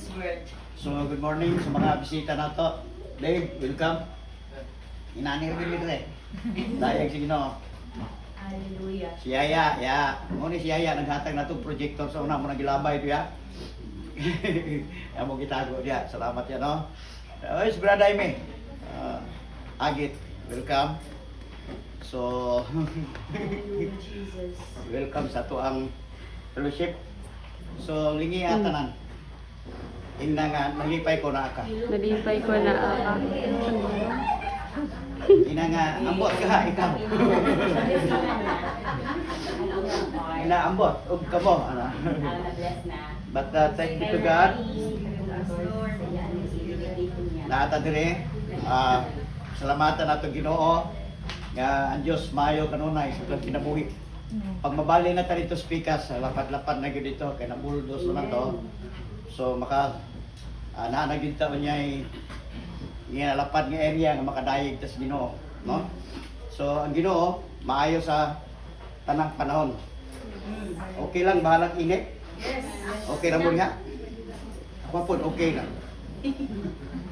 His word. So, good morning sa mga bisita na to. Dave, welcome. Inani rin dito eh. Dahil si Ginoo. Hallelujah. Si Yaya, ya. Muna si Yaya, naghatag na itong projector sa una mo nagilabay ito ya. Yan mo kitago dia. Salamat ya no. Oy, si Brad Jaime. Agit, welcome. So, Hallelujah, Jesus. welcome sa to ang fellowship. So, lingi atanan. Ina nga, nalipay ko na ka. Nalipay ko na Ina nga, ambot ka, ikaw. Ina, ambot, ug ka mo. Ano? Na-bless na. But thank you to God. Lord, Naata dire, salamatan nato Ginoo nga ang Dios maayo kanunay sa kinabuhi. Pag mabali na ta dito speakas, lapad-lapad na gyud dito kay nabuldos na to. So maka na gyud ta unyay nga lapad nga area nga makadayeg ta sa Ginoo, no? So ang Ginoo maayo sa tanang panahon. Okay lang bahalang init. Yes. Okay ra mo niya. Ako po okay na.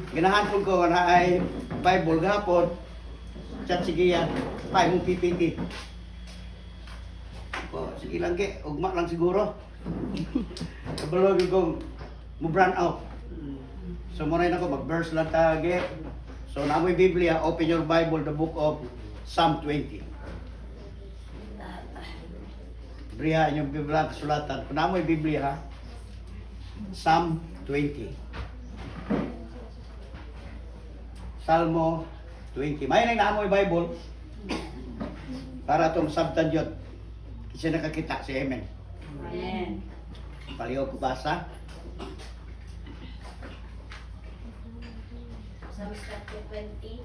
Ganahan po ko na ay Bible gapon. Chat sige yan. Pay mong PPT. Po, sige lang ge, ugma lang siguro. Kabalo gyud kong mo brand out. So mo rin ako mag-verse lang ta ge. So namoy Biblia, open your Bible, the book of Psalm 20. Biblia inyong Biblia sulatan. Kung namoy Biblia ha. Psalm 20. Salmo 20. May nang naamoy Bible para itong sabtadyot. Kasi nakakita si Amen. Amen. Paliw ko basa. Psalms chapter 20.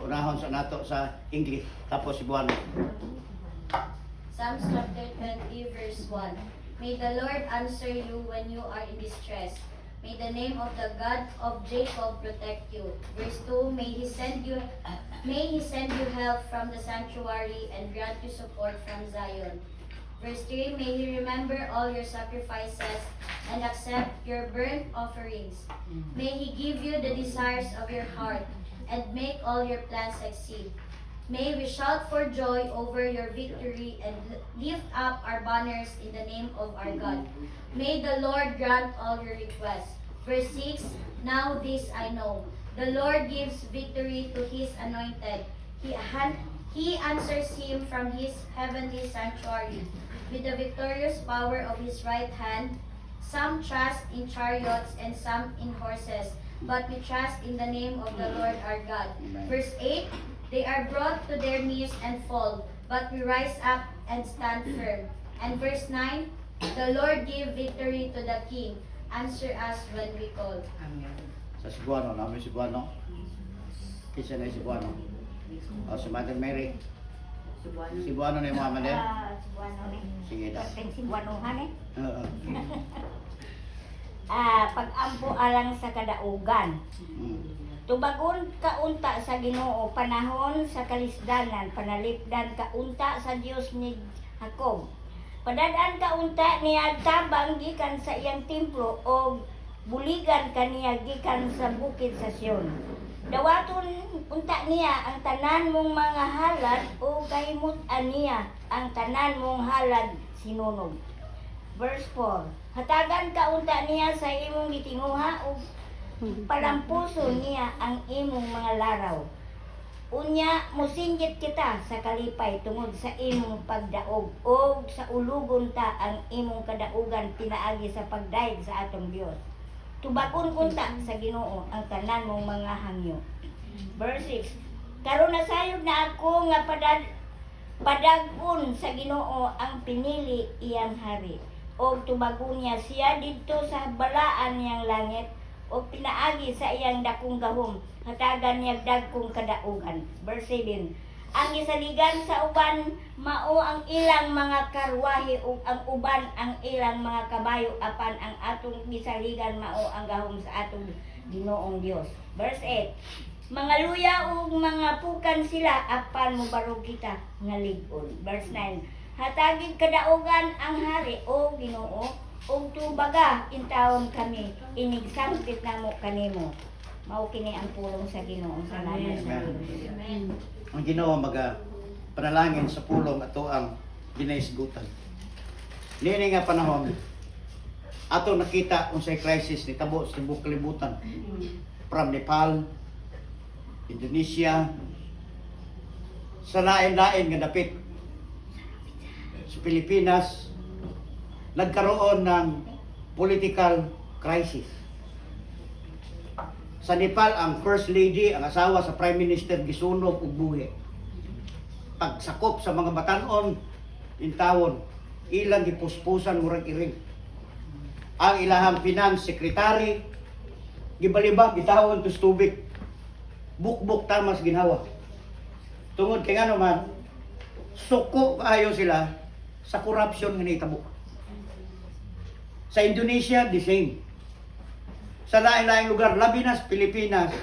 Unahon sa nato sa English. Tapos si Buwan. Psalms chapter 20 verse 1. May the Lord answer you when you are in distress. May the name of the God of Jacob protect you. Verse 2. May He send you help from the sanctuary and grant you support from Zion. Verse 3. May He remember all your sacrifices and accept your burnt offerings. May He give you the desires of your heart and make all your plans succeed. May we shout for joy over your victory and lift up our banners in the name of our God. May the Lord grant all your requests. Verse 6. Now this I know. The Lord gives victory to His anointed. He answers him from His heavenly sanctuary. With the victorious power of His right hand, some trust in chariots and some in horses, but we trust in the name of the Lord our God. Verse 8. They are brought to their knees and fall, but we rise up and stand firm. And verse 9. The Lord give victory to the King. Answer us when we call. Amen. Sa Cebuano, namin Cebuano. Kisa na Cebuano. Si Mother Mary. Cebuano na yung mga manel. Cebuano ni. Sige daw. Perting Cebuanuhan eh. Oo. Pag-ampo alang sa kadaugan. Tubagon kaunta sa Ginoo, panahon sa kalisdanan, panalipdan kaunta sa Dios ni Jacob. Padadaan kaunta niya tabang gikan sa iyang templo o buligan kaniya gikan sa bukid sa Sion. Dawaton unta niya ang tanan mong mga halad o kahimut-an niya ang tanan mong halad sinunog. Verse 4. Hatagan kaunta niya sa imong gitinguha o palampuso niya ang imong mga laraw. Unya, musinggit kita sa kalipay tungod sa imong pagdaog o sa ulugon ta ang imong kadaugan pinaagi sa pagdaig sa atong Dios. Tubagon kunta sa Ginoo ang tanan mong mga hangyo. Verse 6. Karon nasayod na ako nga padagon sa Ginoo ang pinili iyang hari. O tubagon niya siya didto sa balaan niyang langit o pinaagi sa iyang dakong gahom, hatagan niya dagkong kadaugan. Verse 7. Ang isaligan sa uban, mao ang ilang mga karwahe ug ang uban ang ilang mga kabayo, apan ang atong gisaligan mao ang gahom sa atong Ginoong Dios. Verse 8. Mga luya ug mga pukan sila, apan mobarog kita nga lig-on. Verse 9. Hatagid kadaugan ang hari o Ginoo ug tubaga intawon kami inigsangpit namo kanimo. Mao kini ang pulong sa Ginoo. Salamat sa Ginoo. Amen. Ang Ginoo panalangin sa pulong ato ang ginaisgutan. Nini nga panahon ato nakita unsay crisis ni tabo sa tibuok kalibutan. From Nepal, Indonesia, sa lain-lain nga dapit. Sa Pilipinas, nagkaroon ng political crisis. Sa Nepal, ang First Lady, ang asawa sa Prime Minister, gisunog og buhi. Pagsakop sa mga batanon, intawon, ilang gipuspusan murag iring. Ang ilahang finance secretary, gibalibag, gitawon tus tubig. Bukbuk tamas ginawa. Tungod kay nga naman, suko kaayo sila sa corruption nga nahitabo. Sa Indonesia, the same. Sa lain-laing lugar, labi na sa Pilipinas,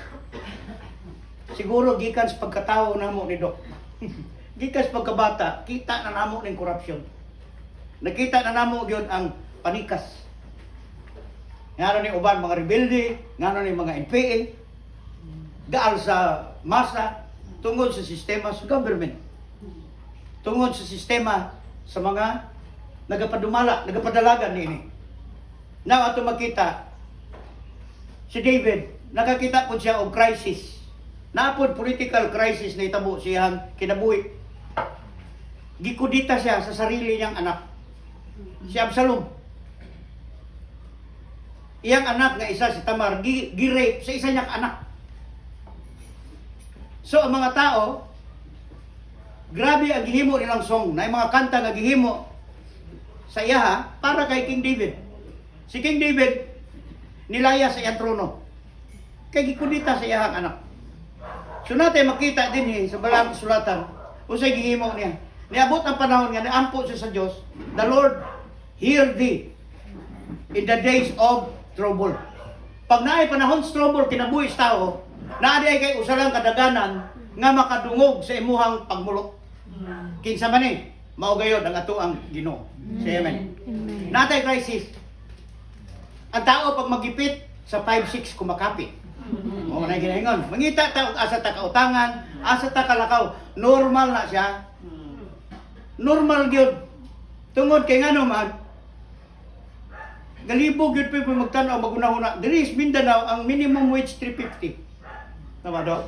siguro gikan sa pagkatao namo ni Doc. Gikan sa pagkabata, kita na namo ng corruption. Nakita na namo gyud ang panikas. Ngano ni uban mga rebelde, ngano ni mga NPA, gaal sa masa, tungod sa sistema sa government. Tungod sa sistema sa mga nagapadalagan niini. Now ato makita si David, nakakita po siya og crisis. Naapod political crisis na itabo siyang kinabuhi. Gikudita siya sa sarili niyang anak. Si Absalom. Iyang anak nga isa si Tamar, gi-rape sa isa niyang anak. So ang mga tao, grabe ang gihimo nilang song, na mga kanta nga gihimo sa iya para kay King David. Si King David, nilaya sa iyang trono. Kay gikudita sa iyang anak. So natin makita din sa balang sulatan, usay gihimo niya. Niabot ang panahon nga naampo siya sa Dios, the Lord hear thee in the days of trouble. Pag naay panahon sa trouble kinabuhi sa tao, naadi kay usalang kadaganan nga makadungog sa imuhang pagmulok. Kinsa man mao gayod ang ato ang Ginoo. Say amen. Natay crisis. Ang tao pag magipit sa 5-6 kumakapit. O na ginaingon. Mangita ta asa ta kautangan, asa ta kalakaw. Normal na siya. Normal gyud. Tungod kay ngano man galibog gyud pa magtan-aw magunahuna. Diri sa Mindanao ang minimum wage 350. Tama do?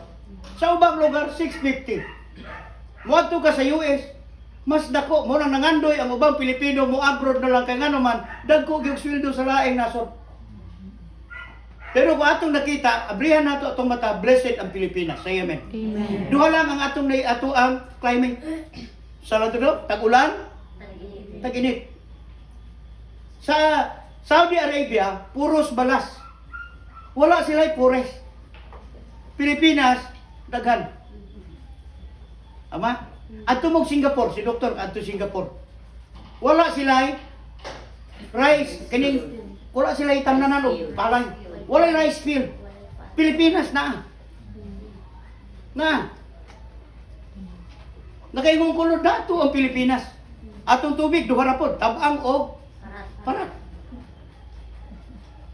Sa ubang lugar 650. Moadto ka sa US, mas dako mo nang nangandoy ang ubang Pilipino mo abroad na lang kay ngano man dagko gyud sweldo sa laing nasod. Pero kung atong nakita, abrihan nato atong mata, blessed ang Pilipinas. Say amen. Amen. Duha lang ang atong ato ang climate. Sa lato do, tag-ulan, tag-init. Sa Saudi Arabia, puros balas. Wala sila'y pures. Pilipinas, daghan. Ama? Ato mong Singapore, si Doktor ato Singapore. Wala sila'y rice, kining wala sila'y tamnanan o palay. Wala rice field. Pilipinas na. Nakaingong kulod dato ang Pilipinas. Atong tubig, duha ra pod, tabang o parat.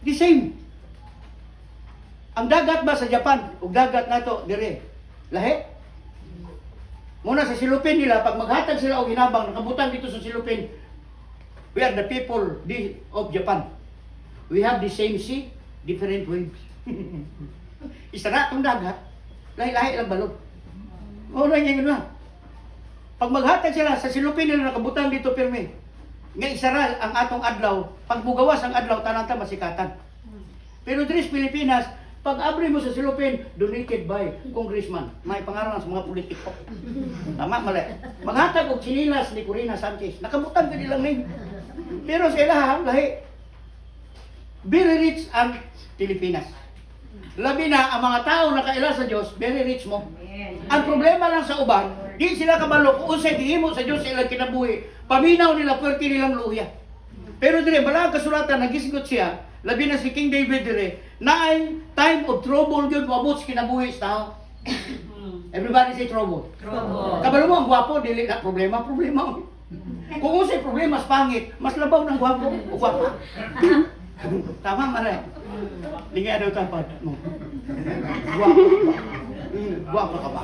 The same. Ang dagat ba sa Japan, ug dagat nato dire, lahi. Muna sa silupin nila, pag maghatag sila og hinabang, nakabutang dito sa silupin, we are the people of Japan. We have the same sea, different waves. Isa na itong dagat, lahi-lahi lang balon. O na niya yun. Pag maghatag sila sa silupin nila, nakabutang dito pirmi. Nga isara ang atong adlaw, pag bugawas ang adlaw, tananta masikatan. Pero diri sa Pilipinas, pag abri mo sa silupin, donated by congressman. May pangalan sa mga politiko. Tama, mali. Maghatag og sinilas ni Corina Sanchez. Nakabutang ka nilang name. Pero sa ilaha, lahi. Very rich ang Pilipinas. Labi na, ang mga tao na kaila sa Diyos, very rich mo. Ang problema lang sa uban, di sila kabalo kung usay gihimo sa Diyos sa ilang kinabuhi. Paminaw nila, pwerte nilang luya. Pero dire, balang kasulatan, nagisgot siya, labi na si King David dire, na ay time of trouble yun, maabot sa kinabuhi sa tao. Everybody say trouble. Trouble. Kabalo mo, ang gwapo, dili na problema. Kung unsay problema mas pangit, mas labaw ng gwapo o gwapa. Tama mare. Linga daw tapad mo. Gwapa. Gwapa ka ba?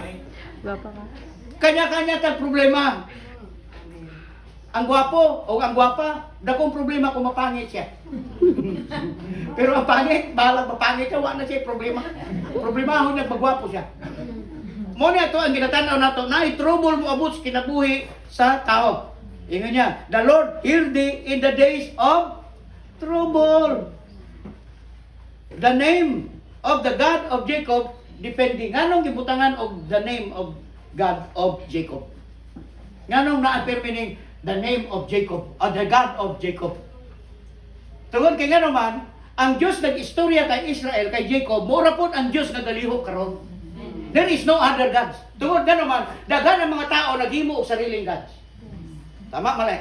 Gwapa ka. Kanya-kanya tag problema. Ang gwapo o ang gwapa, dakong problema kung mapangit siya. Pero ang pangit, bahalang mapangit siya, wala na siya problema. Problema niya magwapo siya. Mo niya to ang ginatanaw nato na trouble mo abot sa kinabuhi sa tao. Ingon niya, the Lord hear thee in the days of trouble. The name of the God of Jacob depending nganong gibutangan og the name of God of Jacob. Nganong na-appear meaning the name of Jacob or the God of Jacob. Tungod kay ngano man, ang Dios nag-istorya kay Israel kay Jacob, mura pod ang Dios nagalihok karon. There is no other gods. Tungod ngano man, daghan ang mga tao naghimo og sariling gods. Tama mali.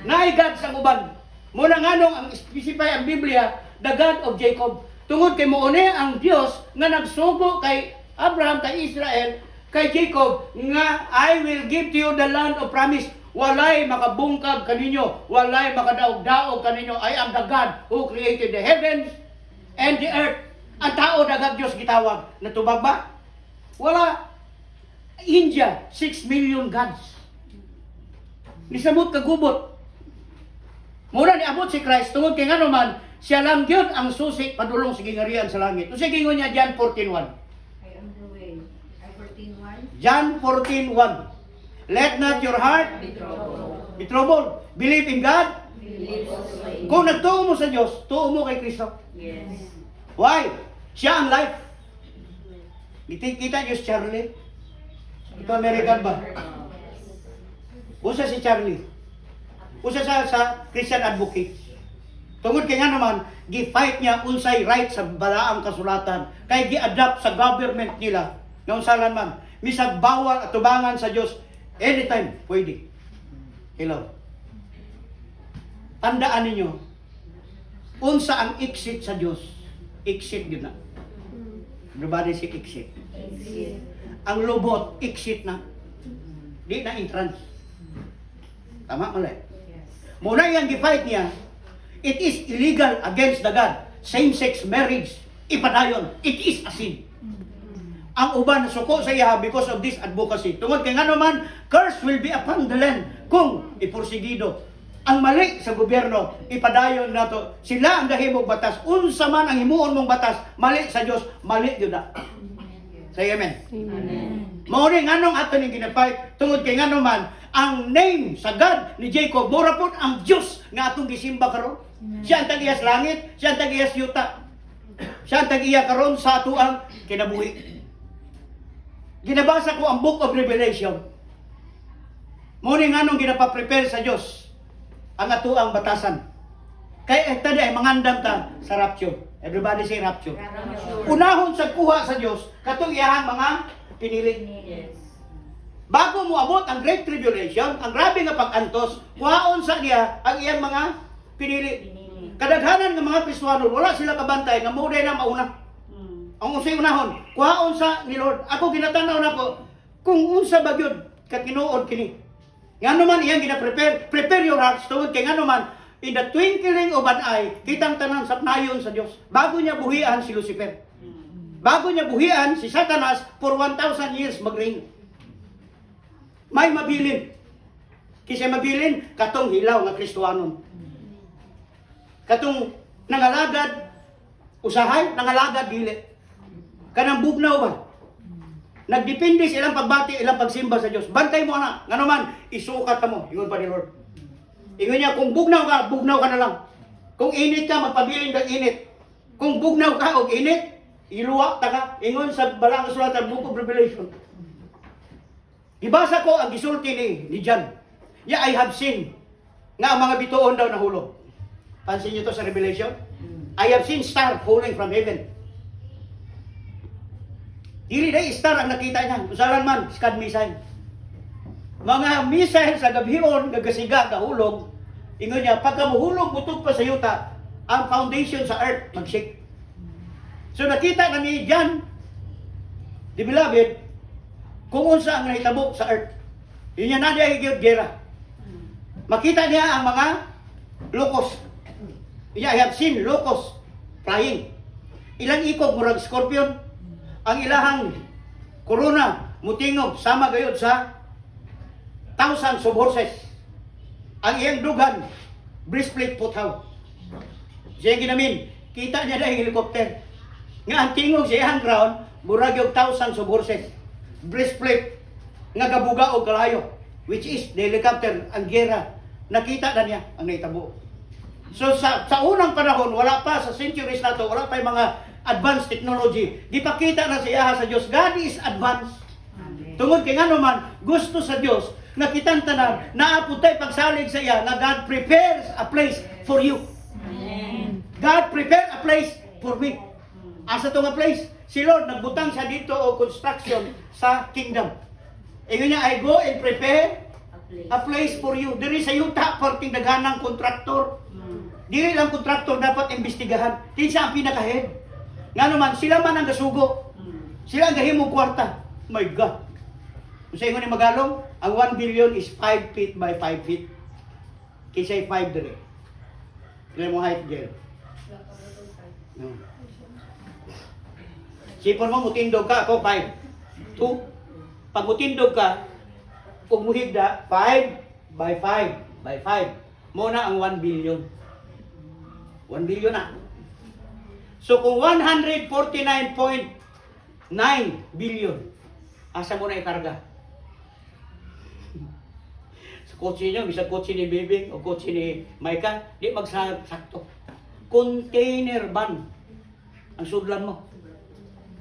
Naay gods ang uban. Muna nganong ang specify ang Biblia, the God of Jacob. Tungod kay moone ang Dios nga nagsugo kay Abraham, kay Israel, kay Jacob nga I will give to you the land of promise. Walay makabungkag kaninyo, walay makadaog-daog kaninyo. I am the God who created the heavens and the earth. Ang tao dagag Dios gitawag. Natubag ba? Wala. India, 6 million gods. Nisamot kagubot. Mura ni abot si Christ tungod kay ngano man siya lang gyud ang susi padulong sa gingarian sa langit. Usa gingon niya John 14:1. I am the way. I 14:1. John 14:1. Let not your heart be troubled. Believe in God. Believe also in Kung nagtuo mo sa Diyos, tuo mo kay Kristo. Yes. Why? Siya ang life. Kita niyo si Charlie? Ito American ba? Usa si Charlie. Usa sa Christian Advocate. Tungod kay nga naman, gi-fight niya unsay right sa balaang kasulatan. Kay gi-adapt sa government nila. Nga unsalan man, misag bawal at tubangan sa Diyos. Anytime, pwede. Hello. Tandaan ninyo, unsa ang exit sa Diyos? Exit yun na. Everybody say exit. Ang lubot, exit na. Di na entrance. Tama mali. Muna yung gi-fight niya, it is illegal against the God. Same-sex marriage, ipadayon. It is a sin. Ang uban suko sa iya because of this advocacy. Tungod kay ngano man, curse will be upon the land kung ipursigido. Ang mali sa gobyerno, ipadayon nato. Sila ang gahimong batas. Unsa man ang himuon mong batas, mali sa Dios, mali gyud na. Say amen. Amen. Mao ni nganong ato ning ginapay tungod kay ngano man, ang name sa God ni Jacob mura pod ang Dios nga atong gisimba karon. Siya ang tag-iya sa langit, siya ang tag-iya sa yuta. Siya ang tag-iya karon sa atuang kinabuhi. Ginabasa ko ang Book of Revelation. Muna nga nung ginapa-prepare sa Diyos ang atuang batasan. Kaya ito ay mangandam ta sa rapture. Everybody say rapture. Unahon sa kuha sa Diyos, katong iyahang mga pinili. Yes. Bago mo abot ang Great Tribulation, ang grabe nga pag-antos, kuhaon sa niya ang iyang mga pinili. Kadaghanan ng mga Kristiyanon, wala sila kabantay nga mo na mauna. Ang unsay unahon, kuhaon sa ni Lord. Ako ginatanaw nako kung unsa ba gyud kat tinuod kini. Ngano man iyang gina-prepare, prepare your hearts tungod kay ngano man in the twinkling of an eye kitang tanan sa nayon sa Dios. Bago niya buhian si Lucifer. Bago niya buhian si Satanas for 1,000 years mag-reign. May mabilin. Kisay mabilin katong hilaw nga Kristiyanon. Katong nangalagad usahay, nangalagad dili. Kanang bugnaw ba? Nagdepende sa ilang pagbati, ilang pagsimba sa Diyos. Bantay mo na. Nga naman, isukat ka mo. Ingon pa ni Lord. Ingon niya, kung bugnaw ka na lang. Kung init ka, magpabiling kang init. Kung bugnaw ka o init, iluwa ta ka. Ingon sa balang kasulatan, Book of Revelation. Ibasa ko ang gisulti ni John. I have seen nga ang mga bituon daw nahulog. Pansin niyo to sa Revelation? I have seen star falling from heaven. Dili day star ang nakita niya. Usalan man, Scud missile. Mga missile sa gabhion, gagasiga, gahulog. Ingon niya, pagka mahulog, butog pa sa yuta, ang foundation sa earth, mag-shake. So nakita na ni John, the beloved, kung unsa ang nahitabo sa earth. Yun yan na diya higit gera. makita niya ang mga locust. I have seen locust flying. Ilang ikog murag scorpion. Ang ilahang corona mutingog sama gayud sa thousands of horses. Ang iyang dugan breastplate puthaw. Siya ginamin, kita niya na yung helicopter. Nga ang tingog sa iyang ground, murag yung thousands of horses. Breastplate nga gabuga o kalayo, which is the helicopter, ang gera. Nakita na niya ang naitabo. So sa unang panahon, wala pa sa centuries na to, wala pa yung mga advanced technology. Gipakita na siya sa Diyos. God is advanced. Tungod kay nga naman, gusto sa Diyos na kitang tanan, naaputay pagsalig sa iya na God prepares a place for you. God prepare a place for me. Asa to nga place? Si Lord nagbutang siya dito o construction sa kingdom. Ingon niya, I go and prepare a place for you. Diri sa yuta perting daghanang kontraktor. Dili lang kontraktor dapat imbestigahan. Kinsa ang pinaka-head. Nga naman sila man ang gasugo. Sila ang gahimong kwarta. My God. Kung sa ingon ni Magalong, ang 1 billion is 5 feet by 5 feet. Kisay 5 diri. Ilan mo height, Jel? No. Sipon mo, mutindog ka, ako 5. 2. Pag mutindog ka, kung muhigda, 5 by 5 by 5. Muna ang 1 billion. 1 billion na. So kung 149.9 billion, asa mo na ikarga? Sa kotse niyo, bisag kotse ni Bibing o kotse ni Maika, di magsakto. Container van ang sudlan mo.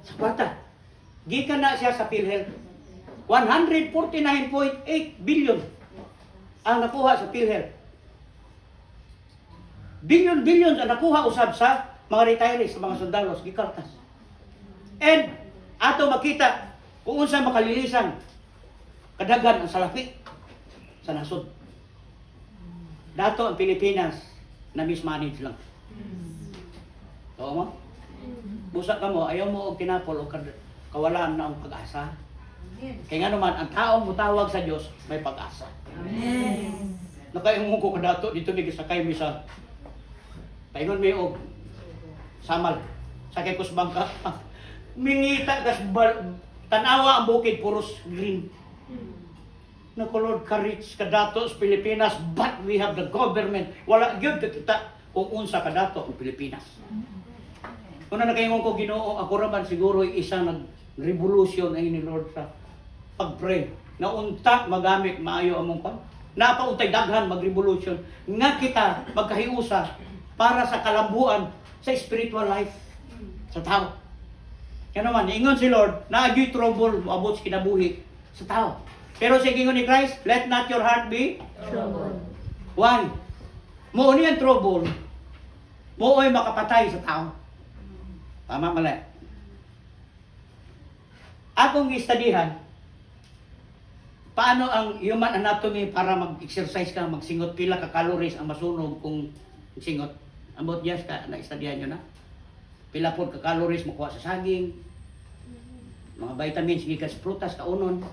Sa kwarta. Gikan na siya sa PhilHealth. 149.8 billion ang nakuha sa PhilHealth. Billions ang nakuha usab sa mga retirees, sa mga sundalos, gikaltas. And ato makita kung unsa makalilisan kadaghan ang salapi sa nasod. Dato ang Pilipinas na mismanage lang. Oo mo? Busa ka mo, ayaw mo og tinapol o kawalan na ang pag-asa. Kaya nga naman, ang taong mutawag sa Diyos, may pag-asa. Amen. Nakaingon ko kadato, dito ni sakay mi sa paingon mi og samal. Sakay ko sa bangka. Mingita kas tanawa ang bukid, puros green. Nakulod ka rich kadato sa Pilipinas, but we have the government. Wala gyud kita kung unsa kadato ang Pilipinas. Kung nakaingon ko Ginoo, ako ra man siguro isa nag-revolution ay ni Lord sa pag-pray. Na unta magamit maayo among pan. Napauntay daghan mag-revolution nga kita magkahiusa para sa kalambuan sa spiritual life sa tao. Kaya naman, ingon si Lord, naagyo'y trouble moabot sa kinabuhi sa tao. Pero sa ingon ni Christ, let not your heart be troubled. Why? Mooni ang trouble, mooy makapatay sa tao. Tama mali. Akong istadihan, paano ang human anatomy para mag-exercise ka, magsingot, pila ka calories ang masunog kung singot. Ambot yes ka, na-istadihan nyo na. Pila po ka calories makuha sa saging, mga vitamins, gikas prutas, kaunon.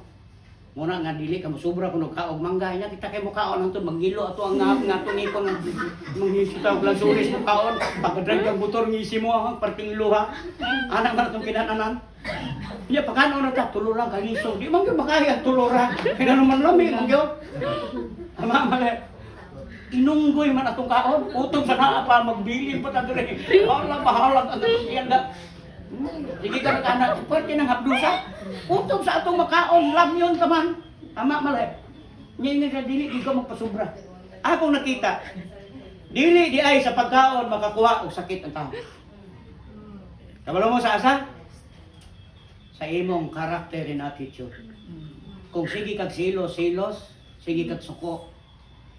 Muna nga dili ka masubra kuno kaog mangga nya kita kay mukaon antud manggilo ato ang nga tungipon ng manghisita og lansuris mukaon pagdrive ang motor ngisi mo ang parting luha anak man atong kinananan nya pakano na ta tulura kaliso di man gyud makaya tulura kaya naman lami man gyud ama mali inunggoy man atong kaon utong sa naa pa magbilin pa ta dire wala bahalag ang tiyanda. Sige ka anak, pwede nang hapdusa. Utong sa atong makaon, lamyon ka man. Tama mali. Ngayon nga dili, di ka magpasubra. Akong nakita, dili di ay sa pagkaon makakuha og sakit ang tao. Kabalo mo sa asa? Sa imong karakter and attitude. Kung sige kag silos, sige kag suko,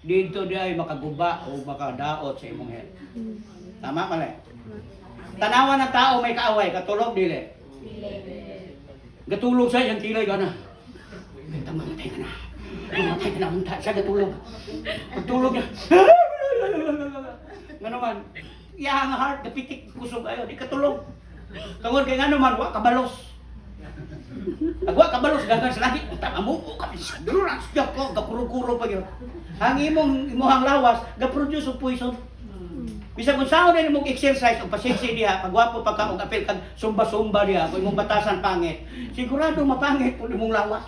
dito di ay makaguba o makadaot sa imong head. Tama mali. Tanawan ng tao may kaaway, katulog dili. Gatulog sa iyang kilay gana. Mamatay ka na. Mamatay ka na, unta siya gatulog. Pagtulog niya, nga naman, iya ang heart, napitik kusog ayo, di katulog. Tungod kay nga naman, wa kabalos. Agwa kabalos gagan sa langit, tama mo ka sa drugs ko, gapuro-kuro pa gyud. Ang imong lawas ga-produce og poison. Bisag kung saan na imong exercise o pasensya diha, pagwapo pa ka og apil kag sumba-sumba diha, kung imong batasan pangit, sigurado mapangit pud imong lawas.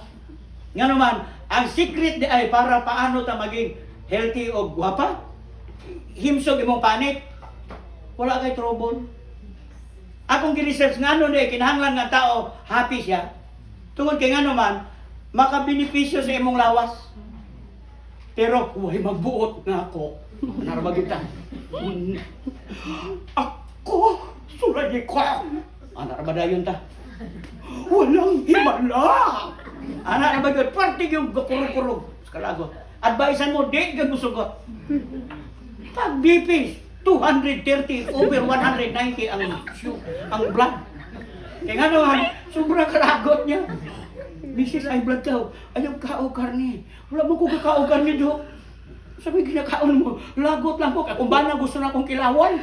Nga naman, ang secret di ay para paano ta maging healthy o gwapa. Himsog imong panit, wala kay trouble. Akong gi-research nga ano di, kinahanglan nga tao happy siya. Tungod kay nga naman, makabenepisyo sa imong lawas. Pero, huwag magbuot nga ako. Narabagita. Ako, sulay ko. Narabadayon ta. Walang himala. Narabagit, parting yung kurog-kurog. Kalago. Advisean mo, di ka musugot. Pag BP, 230 over 190 ang blood. Kaya nga naman, sobrang kalagot niya. Mrs. ay blood ka, ayaw kao karne. Wala mo ko kakao karne, Jo. Sabi, ginakaon mo, lagot lang ko. Kung ba na gusto na akong kilawan.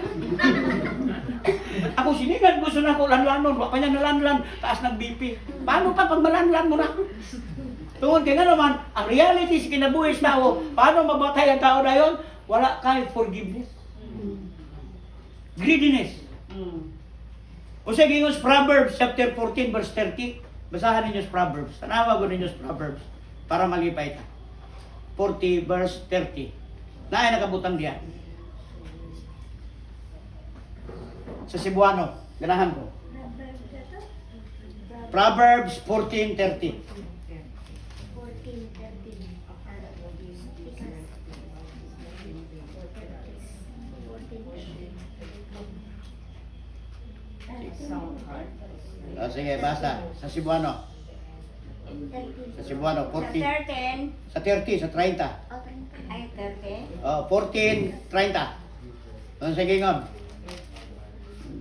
Ako sinigan, gusto na akong lanlanon. Wala pa niya nalanlan, taas ng BP. Paano pa pag malanlan mo na? Tungkol kaya nga naman, ang reality sa kinabuhis tao, paano mabatay ang tao na yun? Wala kay forgiveness. Greediness. O sa gingos Proverbs chapter 14 verse 30. Basahan ninyo sa Proverbs. Tanawa ko ninyo sa Proverbs para malipay ta. 40 verse 30. Naay nakabutang diyan. Sa Cebuano, ganahan ko. Proverbs 14:30. Sige, basta. Sa Cebuano. Sa Cebuano, 14. Sa 30, sa 30. Ay, 30. 14, 30. Sige ngon.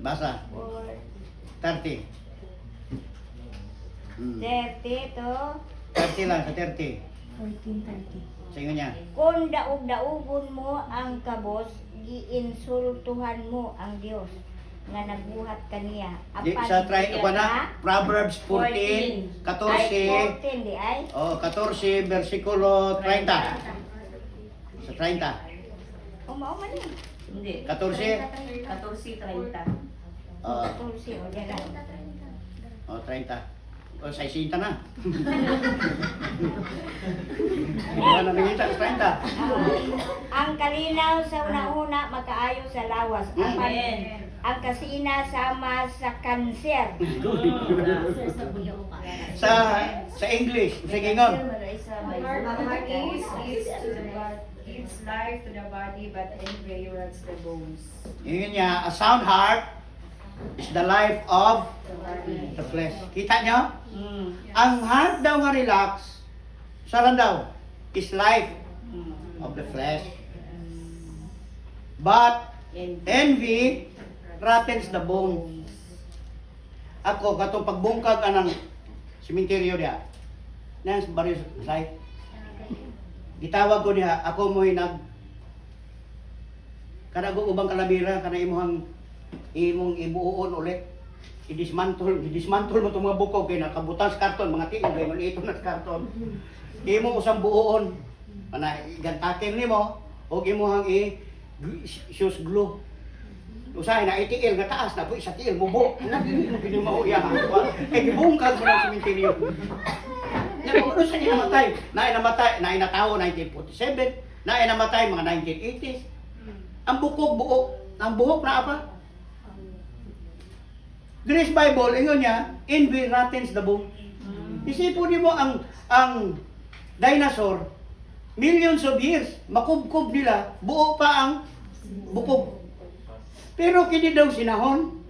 Basa. 30. 30 to. 30 lang, sa 30. 14:30. Sige niya. Kung daog-daogon mo ang kabos, giinsultuhan mo ang Dios nga nagbuhat kaniya. Sa Proverbs 14, 14. 14 di ay. 14 versikulo 30. Sa 30. Mao man ni. Hindi. 14. 14:30. 14 o dira. 30. O, sa 60 na. Wala na nangita sa 30. Ang kalinaw sa una-una makaayo sa lawas. Amen. Ang kasina sama sa kanser. Sa English, sige ngon. Heart gives life to the body, but envy rots the bones. Yun niya, a sound heart is the life of the flesh. Kita nyo? Ang heart daw nga relax, saan daw? Is life of the flesh. But envy rottens the bone. Ako, katong pagbungkag anang simenteryo diya, nang baryo sa site, gitawag ko diha, ako mo'y kanago ubang kalabira, kana imong ibuon ulit. I-dismantle mo itong mga bukog, kaya nakabutan sa karton, mga tiong, kaya maliito na sa karton. Imo usang buon, gantakin ni mo, o imuhang shoes glue. Usahay na itiil nga taas na po isa tiil mubo. Hindi mo iya. Gibungkag mo ng simenteryo. Ano sa namatay? Naay natawo 1947, naay namatay mga 1980s. Ang buo. Ang buhok na apa? Grace Bible ingon niya, envy rottens the bone. Isipon mo ang dinosaur, millions of years, makubkob nila, buo pa ang bukog. Pero kini daw sinahon,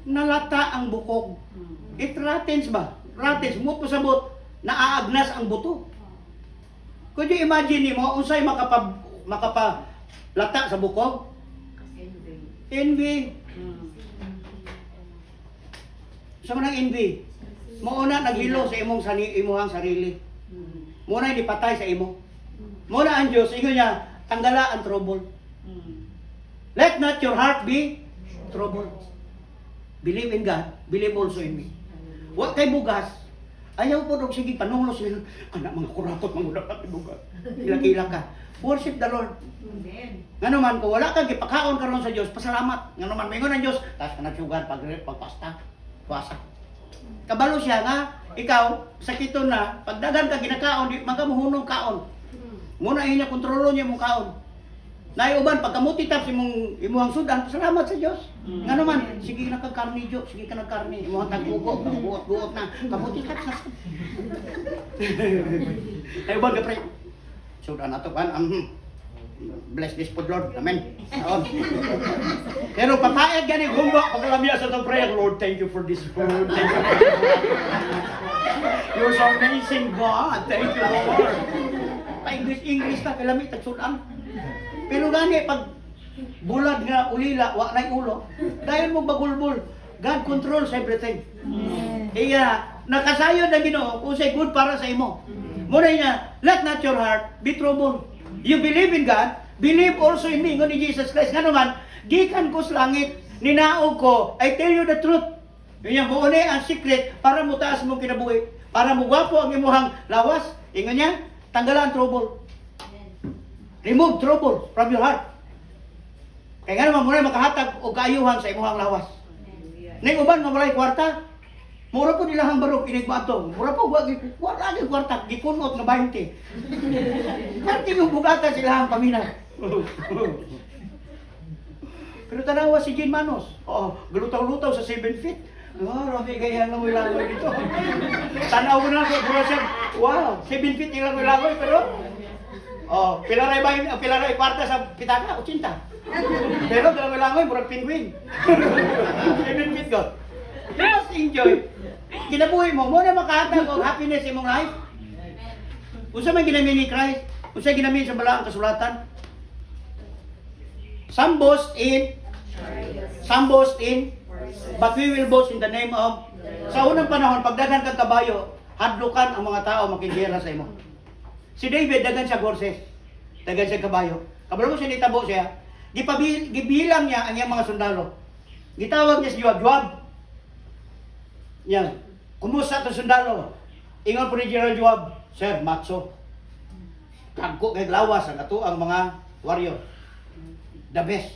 nalata ang bukog. It rottens ba? Rottens, mo pasabot, naaagnas ang buto. Could you imagine mo, unsay makapalata sa bukog? Envy. Sa manang envy, mauna naghilo sa imuhang sarili. Muna hindi patay sa imo. Muna ang Diyos, ingon niya, tanggala ang trouble. Let not your heart be troubled. Believe in God, believe also in me. Wa kay bugas. Ayaw po dog sige panunglo sila. Anak mga kurakot mangudak at bugas. Kila-kila ka. Worship the Lord. Ngano man ko wala ka gipakaon karon sa Dios, pasalamat. Ngano man mingon ang Dios, tas kana sugar pagpasta. Puasa. Kabalo siya nga ikaw sakiton na pagdagan ka ginakaon di magamuhunong kaon. Muna inya kontrolo niya mong kaon. Nay uban pagkamuti tap imong sudan salamat sa Dios. Ngano man sige na kag karni Jo, sige ka nag karni imong tagbuko, buot na kamuti ka sa. Nay uban ka pre. Sudan ato kan bless this food Lord. Amen. Pero papayag gani humba paglamya sa tong prayer Lord, thank you for this food. Thank you. You're so amazing God. Thank you Lord. English ta kalami tagsudan. Pero gani pag bulad nga ulila wa nay ulo, dayon mo bagulbol. God controls everything. Iya nakasayod ang Ginoo kung say good para sa imo. Muna niya, let not your heart be troubled. You believe in God, believe also in me, ngon ni Jesus Christ. Nga naman, gikan ko sa langit, ninaog ko, I tell you the truth. Yun yung buo ang secret para mo taas mong kinabuhi. Para mo gwapo ang imuhang lawas. Ingon niya, tanggalan trouble. Remove trouble from your heart. Kaya nga naman muna makahatag o kaayuhan sa imuhang lawas. Ning uban nga walay kwarta, mura po nilahang barok inigbato. Mura po wala lagi kwarta gikunot nga 20. Parte yung bugatan silahang paminaw. Pero tanawa si Jean Manos. Oh, galutaw-lutaw sa 7 feet. Oh, rabi kaya lang langoy dito. Tanaw ko na ako, bro siya. Wow, 7 feet ilang langoy pero oh, pilaray kwarta sa pitaka 80. Pero dalang langoy murag penguin. 7 feet go. You must enjoy. Kinabuhi mo na makahatag og happiness sa imong life. Unsa man ginamit ni Christ? Unsa ginamit sa balaang kasulatan? Some boast in, but we will boast in the name of. Sa unang panahon, pagdagan kang kabayo, hadlukan ang mga tao makigera sa imo. Si David, dagan siya horses. Dagan siya kabayo. Kabalo mo siya nitabo siya, gibilang niya ang iyang mga sundalo. Gitawag niya si Joab. Yan. Kumusta ito sundalo? Ingon po ni General Joab, Sir, macho. Kagko kay lawas ang ato ang mga warrior. The best.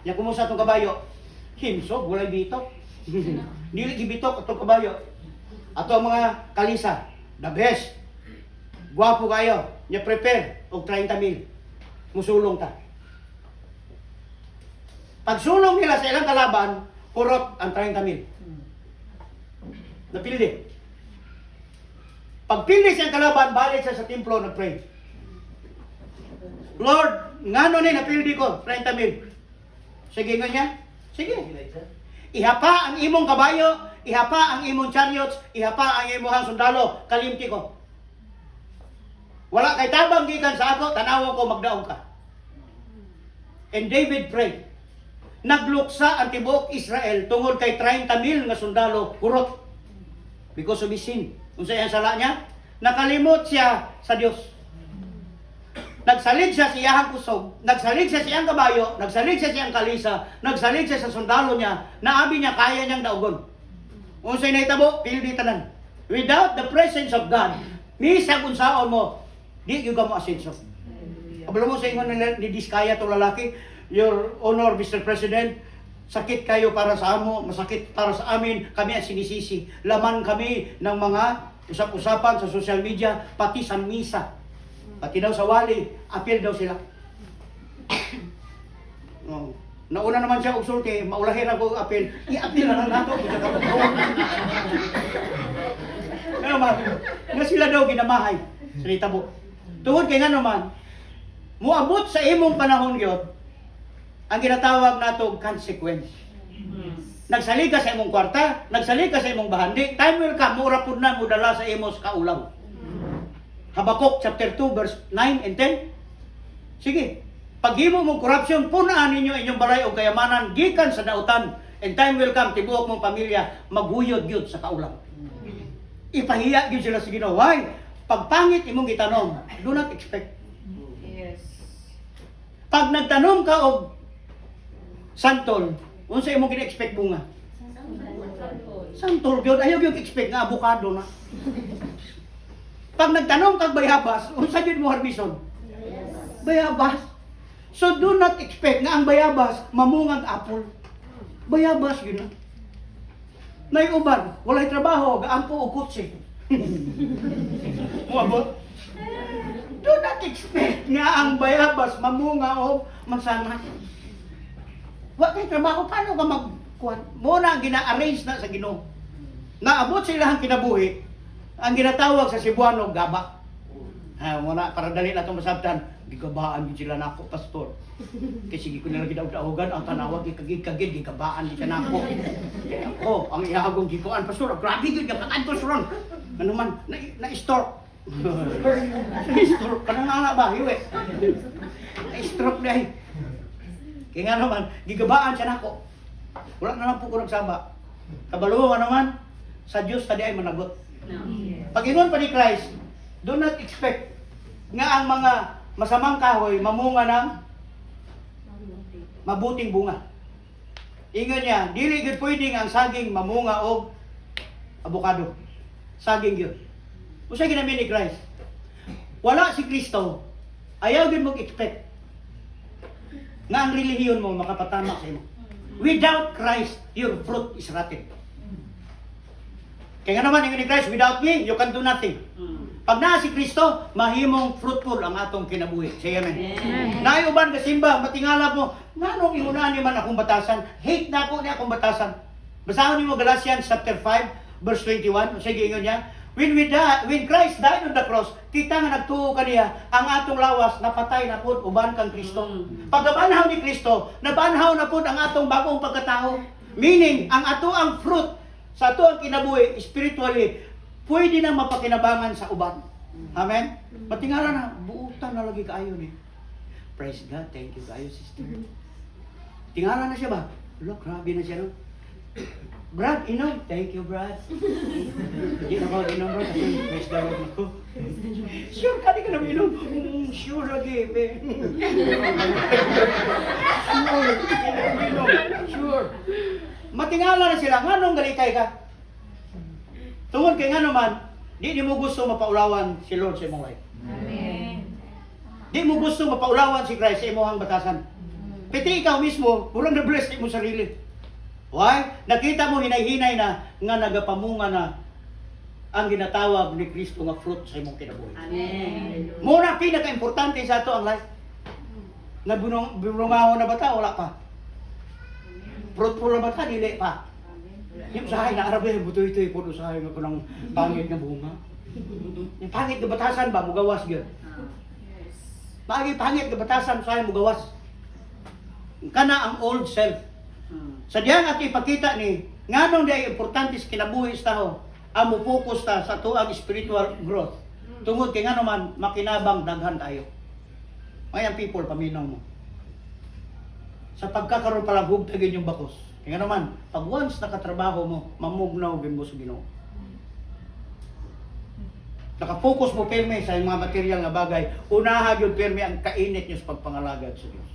Yan, kumusta itong kabayo? Himsog, walay bitok. Dili gibitok itong kabayo. Ato ang mga kalisa. The best. Guwapo kayo. Nya prepare og 30,000. Musulong ta. Pagsulong nila sa ilang kalaban, purot ang 30,000. Napildi. Pagpildi siyang kalaban, balik siya sa templo, nag-pray. Lord, ngano ni napildi ko? 30,000. Sige nga niya? Sige. Ihapa ang imong kabayo, ihapa ang imong chariots, ihapa ang imong sundalo, kalimti ko. Wala kay tabang gikan sa ako, tanawa ko magdaog ka. And David prayed. Nagluksa ang tibuok Israel tungod kay 30,000 nga sundalo, kurot. Because of his sin. Unsa yang sala niya? Nakalimot siya sa Dios. Nagsalig siya sa iyang kusog, nagsalig siya sa iyang kabayo, nagsalig siya sa iyang kalisa, nagsalig siya sa sundalo niya, naabi niya kaya niyang daugon. Unsay nahitabo, pildi tanan. Without the presence of God, misag unsaon mo, di gyud ka mo asenso. Kabalo mo sa ingon ni Diskaya tong lalaki, Your Honor, Mr. President, sakit kayo para sa amo, masakit para sa amin, kami ang sinisisi. Laman kami ng mga usap-usapan sa social media, pati sa misa. Pati daw sa wali, appeal daw sila. Oh. Nauna naman siya usulti, maulahin ako appeal. I-appeal na lang nato. Nga sila daw ginamahay. Salita mo. Tungod kay nga naman, muabot sa imong panahon yun, ang ginatawag nato consequence. Nagsalig ka sa imong kwarta, nagsalig ka sa imong bahandi, time will come, mura pud na mudala sa imong kaulaw. Habakuk chapter 2 verse 9 and 10. Sige, paghimo mong corruption, punaan ninyo inyong balay o kayamanan gikan sa dautan, and time will come, tibuok mong pamilya maghuyod gyud sa kaulaw. Ipahiya gyud sila sa Ginoo. Why? Pagpangit imong gitanom, do not expect. Yes. Pag nagtanom ka og santol, unsa imong gina-expect bunga? Santol gyud ayaw gyud expect nga avocado na. Pag nagtanong kag bayabas, unsa gyud mo harbison? Bayabas. So do not expect nga ang bayabas mamungag apple. Bayabas yun na. Nay uban, walay trabaho, gaampo og kutsi. Muabot. Do not expect nga ang bayabas mamunga o mansanas. Wa kay trabaho, paano ka magkuhan? Muna ang gina-arrange na sa Ginoo. Naabot sila ang kinabuhi, ang ginatawag sa Cebuano, gaba. Muna, para dali na itong masabtan, gigabaan din sila na ako, pastor. Kasi sige ko nila gidaw-daogan, ang tanawag, gikagid, gigabaan din siya na ako. Kaya ako, ang ihagong gikuan, pastor, grabe yun, gabaan ko suron. Ano man, na-stroke. Na-stroke, kanang nga ba, hiwe. Na-stroke na kaya nga naman, gigabaan siya na ako. Wala na lang po ko nagsaba. Kabaluwa naman, sa Diyos, tadi ay managot. Pag-ingon pa ni Christ, do not expect nga ang mga masamang kahoy mamunga ng mabuting bunga. Ingon niya, dili gid pwedeng ang saging mamunga og avocado. Saging gyud. Usa ginami ni Christ. Wala si Kristo. Ayaw gid mo expect nga ang relihiyon mo makapatama sa imo. Without Christ, your fruit is rotten. Kaya nga naman, ingon ni Christ, without me, you can do nothing. Pag naa si Kristo, mahimong fruitful ang atong kinabuhi. Say amen. Naiuban ka simba, matingala mo, nanong imunan ni man akong batasan? Hate na ako ni akong batasan. Basahon niyo Galatians chapter 5, verse 21. Sige, ingon niya, when Christ died on the cross, kita nga nagtuo kaniya, ang atong lawas, napatay na po, uban kang Kristo. Pagkabanhaw ni Kristo, nabanhaw na po ang atong bagong pagkatao. Meaning, ang ato ang fruit, sa ato ang kinabuhi, spiritually, pwede na mapakinabangan sa uban. Amen? Matingala na, buutan na lagi kaayo ni. Praise God, thank you kayo, sister. Tingala na siya ba? Look, grabe na siya, no? Brad, inom. Thank you, Brad. Hindi na ako inom, Brad. Kasi praise God ako. Sure ka, di ka naman inom. Sure lagi, be. Sure. Matingala na sila. Nga nung galikay ka? Tungod kay nga naman, di mo gusto mapaulawan si Lord sa imong life. Amen. Di mo gusto mapaulawan si Christ sa imong batasan. Piti ikaw mismo, walang na-bless mo sarili. Why? Nakita mo hinay-hinay na nga nagapamunga na ang ginatawag ni Kristo nga fruit sa imong kinabuhi. Amen. Muna pinaka-importante sa ato ang life. Nabunungaho na bata, wala pa. Fruitful na bata, dili pa. Yung sahay na Arabe, buto-itoy po sahay nga ko ng pangit na bunga. Yung pangit na batasan ba, mugawas yun. Pangit na batasan, sahay mugawas. Kana ang old self. Sa diyan at ipakita ni nganong di importante sa kinabuhi sa tao ang mo-focus ta sa tuang spiritual growth. Tungod kay ngano man makinabang daghan tayo. Mayang people paminaw mo. Sa pagkakaroon pa lang hugtagin yung bakos. Kaya naman, pag once nakatrabaho mo, mamugnaw din mo sa Ginoo. Naka-focus mo pirme sa mga material nga bagay. Unaha yun pirme ang kainit niyo sa pagpangalagad sa Diyos.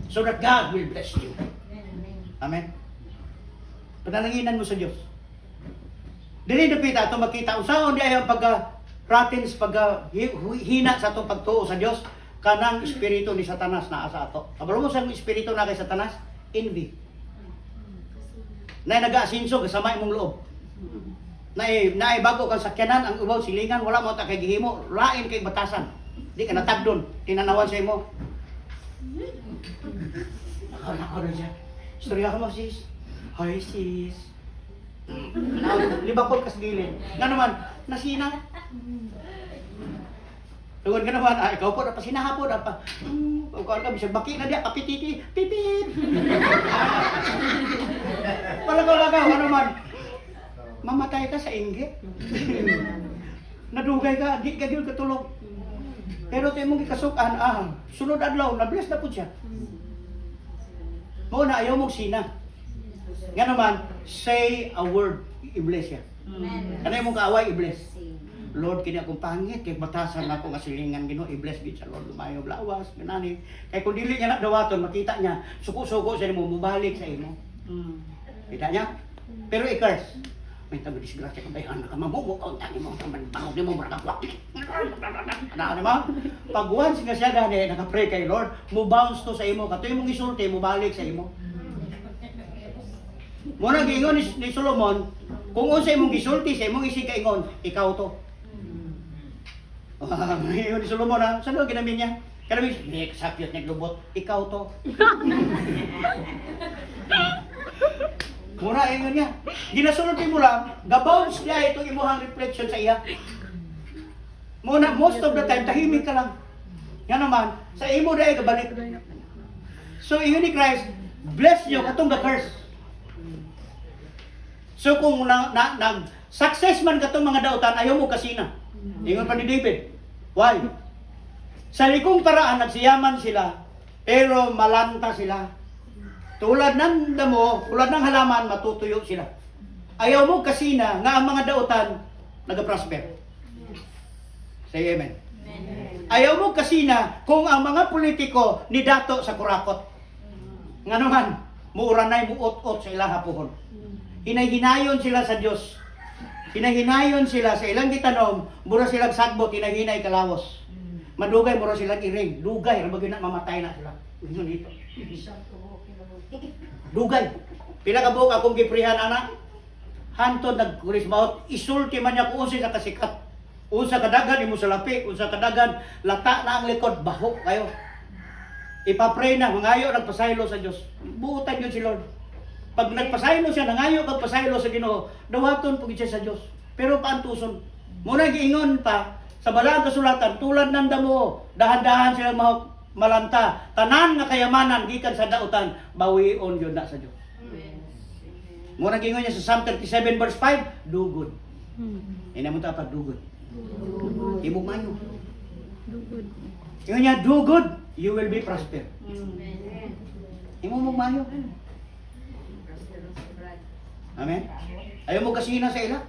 So that God will bless you. Amen. Panalanginan mo sa Diyos. Dili napita ito makita. Usaon di ay ang pagka-ratins, pagka-hina sa itong pagtuo sa Diyos, kanang espiritu ni Satanas na asa ato. Kabalo mo sa espiritu na kay Satanas? Envy. Na nag-aasinso, kasama imong loob. Na bago kang sakyanan, ang ubaw silingan, wala mo ta kay gihimo, lain kay batasan. Di ka natagdon, tinanawan sa imo. Nako na siya. Istorya ko mo, sis. Hi, sis. Libakot ka sa gilid. Nga naman, nasina. Tungod ka naman, ikaw po, napasinaha po, ikaw ka, bisag baki na diya, kapititi, pipit. Palagaw-lagaw, ano man. Mamatay ka sa inggit. Nadugay ka, di ka din katulog. Pero tayo mong ikasukan, sunod adlaw, na-bless na po siya. Muna, ayaw mong sina. Nga naman, say a word, i-bless siya. Kanay mong kaaway, i-bless. Lord, kini akong pangit, kay batasan ako nga silingan Ginoo, i-bless gid sa Lord, lumayo lawas, ganani. Kay kung dili niya na dawaton, makita niya, suko-suko sa imo, mubalik sa imo. Kita niya? Pero i-curse. May tabi disgrasya ka ba yan? Nakamamumo ka, ang tani mo, ang bangon mo, marakakwak. Ano mo? Pag once nga siya gani, nakapray kay Lord, mo bounce to sa imo. Katoy mong isulti, mo balik sa imo. Muna giingon ni Solomon, kung unsa imong gisulti sa imong isig kaingon, ikaw to. Giingon ni Solomon ha, saan ang ginamit niya? Kanami, nek sapyot nek lubot, ikaw to. Mura ingon niya. Ginasulti mo lang, gabounce niya itong imuhang reflection sa iya. Muna, most of the time, tahimik ka lang. Yan naman, sa imo dahil kabalik. So, ingon ni Christ, bless nyo katong ga-curse. So, kung success man katong mga dautan, ayaw mo kasina. Ingon pa ni David. Why? Sa likong paraan, nagsiyaman sila, pero malanta sila. Tulad ng damo, tulad ng halaman, matutuyo sila. Ayaw mo kasina nga ang mga dautan nag-prosper. Say amen. Ayaw mo kasina kung ang mga politiko ni dato sa kurakot. Nga naman, muuranay, muot-ot sa ilang hapuhon. Hinay-hinayon sila sa Diyos. Hinay-hinayon sila sa ilang gitanom, mura silang sagbot, hinay-hinay kalawos. Madugay, mura silang iring. Dugay, rabagin na mamatay na sila. Ito dito. Dugay. Pila ka buok akong giprihan anak. Hantod nagkulis maot. Isulti man niya kung unsa ka kasikat. Unsa kadagan imo sa lapi, unsa kadagan lata na ang likod, baho kayo. Ipapray na, mangayo nagpasaylo sa Dios. Buutan yun si Lord. Pag nagpasaylo siya, nangayo pagpasaylo sa Ginoo, dawaton pug siya sa Dios. Pero paantuson. Muna giingon pa sa balaang kasulatan, tulad ng damo, dahan-dahan sila malanta, tanan nga kayamanan gikan sa dautan, bawion yun na sa Dios. Muna giingon niya sa Psalm 37 verse 5, do good. Ina mo ta pag do good. Imong mayo. Do good. Ingon niya, do good, you will be prosper. Imong mayo. Amen. Ayaw mo kasina sa ila.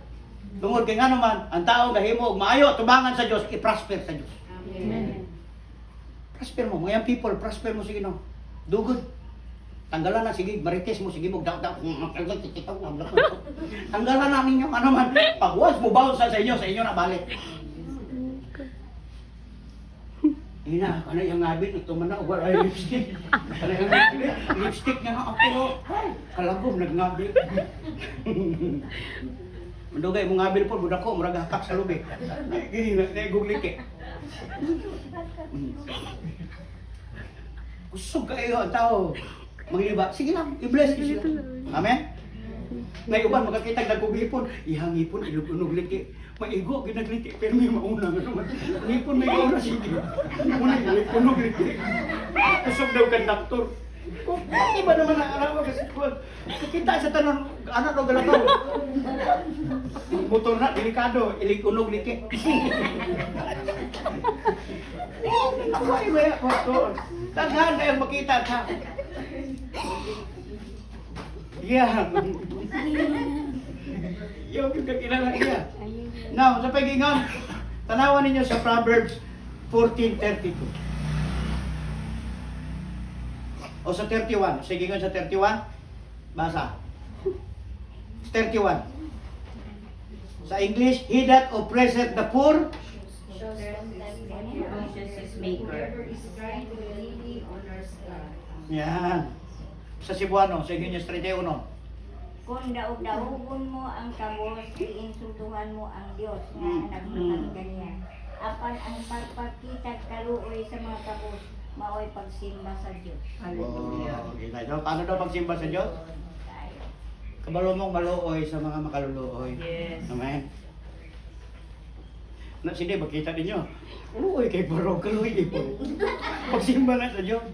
Tungod kay nga naman, ang tao gahimo og maayo tubangan sa Dios, i-prosper sa Dios. Amen. Prosper mo, mga people, prosper mo sige no. Do good. Tanggalan na sige, marites mo sige mo daw. Tanggalan na ninyo ano man. Pag once mo bounce sa inyo na balik. Ina, kana yung ngabit ito man na wala ay lipstick. Kana yung lipstick nga ako. Kalagom nagngabil. Mandugay mo ngabil po budak ko murag hakak sa lubi. Gini na guglik eh. Kusog kayo ang tao. Mangiba, sige lang, i-bless ko sila. Amen? May uban, makakita nagkugipon, ihangipon, inunog liki. Maigo, ginagliti, pero may mauna nga naman. Ngipon, may mauna, sige. Muna, inunog liki. Kusog daw kandaktor. Bakit ba naman ang araw kasi kita sa tanon, anak daw galataw. Motor na, delikado, ilig-unog liki. Ako ay maya, pastor. Taghan na yung makita ka. Yeah. Yung kakilala niya. Now, sa pagingan, tanawan ninyo sa Proverbs 14:32. O sa 31. Sige nga sa 31. Basa. 31. Sa English, he that oppresseth the poor, Whoever is kind to the needy honors God. yan. Sa Cebuano, sa English 31. Kung daog-daogon mo ang kabos, iinsultuhan mo ang Dios nga nagmukhang ganyan. Apan ang pagpakitag kaluoy sa mga kabos, maoy pagsimba sa Dios. Oh, kita nyo. Paano daw pagsimba sa Diyos? Kabalo mong maluoy sa mga makaluluoy. Yes. Amen. Na sige, makita ninyo. Uy, kay Barog, kaluoy kay po. Pagsimba na sa Diyos.